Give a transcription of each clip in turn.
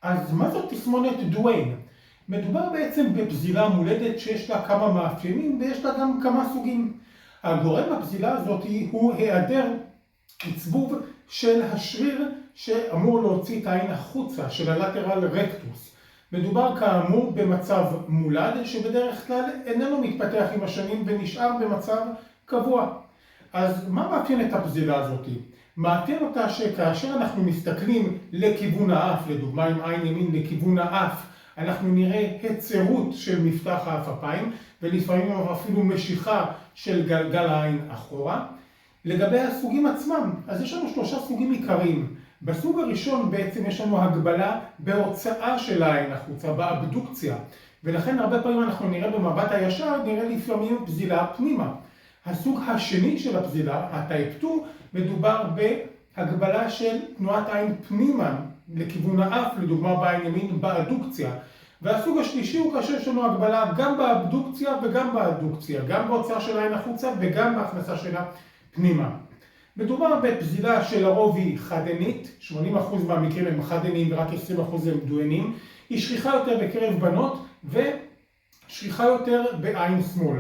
אז מה זאת תסמונת דוויין? מדובר בעצם בפזילה מולדת שיש לה כמה מאפיינים ויש לה גם כמה סוגים. הגורם הפזילה הזאת הוא היעדר עצבוב של השריר שאמור להוציא את העין החוצה, של הלטרל רקטוס. מדובר כאמור במצב מולד שבדרך כלל איננו מתפתח עם השנים ונשאר במצב קבוע. אז מה מאפיין את הפזילה הזאת? מאפיין אותה שכאשר אנחנו מסתכלים לכיוון האף, לדוגמה עם עין ימין לכיוון האף, אנחנו נראה הצרות של מפתח האפיים ולפעמים אפילו משיכה של גלגל העין אחורה. לגבי הסוגים עצמם, אז יש לנו 3 סוגים עיקריים. בסוג הראשון בעצם יש לנו הגבלה בהוצאה של העין החוצה, באבדוקציה, ולכן הרבה פעמים אנחנו נראה במבט הישר, נראה לפעמים פזילה פנימה. הסוג השני של הפזילה, הטייפ 2, מדובר בהגבלה של תנועת עין פנימה לכיוון האף, לדוגמה בעין ימין באדוקציה. והסוג השלישי הוא כאשר יש לנו הגבלה גם באבדוקציה וגם באדוקציה, גם בהוצאה של העין החוצה וגם בהכנסה שלה פנימה. מדובר בפזילה שלרוב היא חד-עינית, 80% מהמקרים הם חד-עיניים ורק 20% הם דו-עיניים. היא שכיחה יותר בקרב בנות ושכיחה יותר בעין שמאל.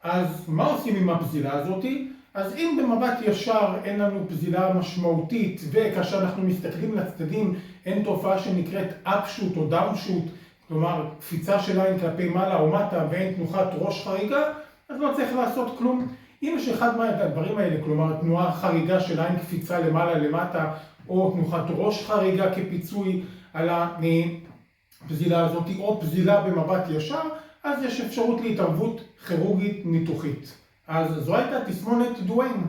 אז מה עושים עם הפזילה הזאת? אז אם במבט ישר אין לנו פזילה משמעותית וכאשר אנחנו מסתכלים לצדדים אין תופעה שנקראת אפשוט או דאונשוט, כלומר קפיצה של עין כלפי מעלה או מטה ואין תנוחת ראש חריגה, אז לא צריך לעשות כלום. אם יש אחד מהדברים האלה, כלומר תנועה חריגה של עין קפיצה למעלה למטה או תנוחת ראש חריגה כפיצוי על הפזילה הזאת או פזילה במבט ישר, אז יש אפשרות להתערבות כירורגית ניתוחית. אז זו הייתה תסמונת דוויין.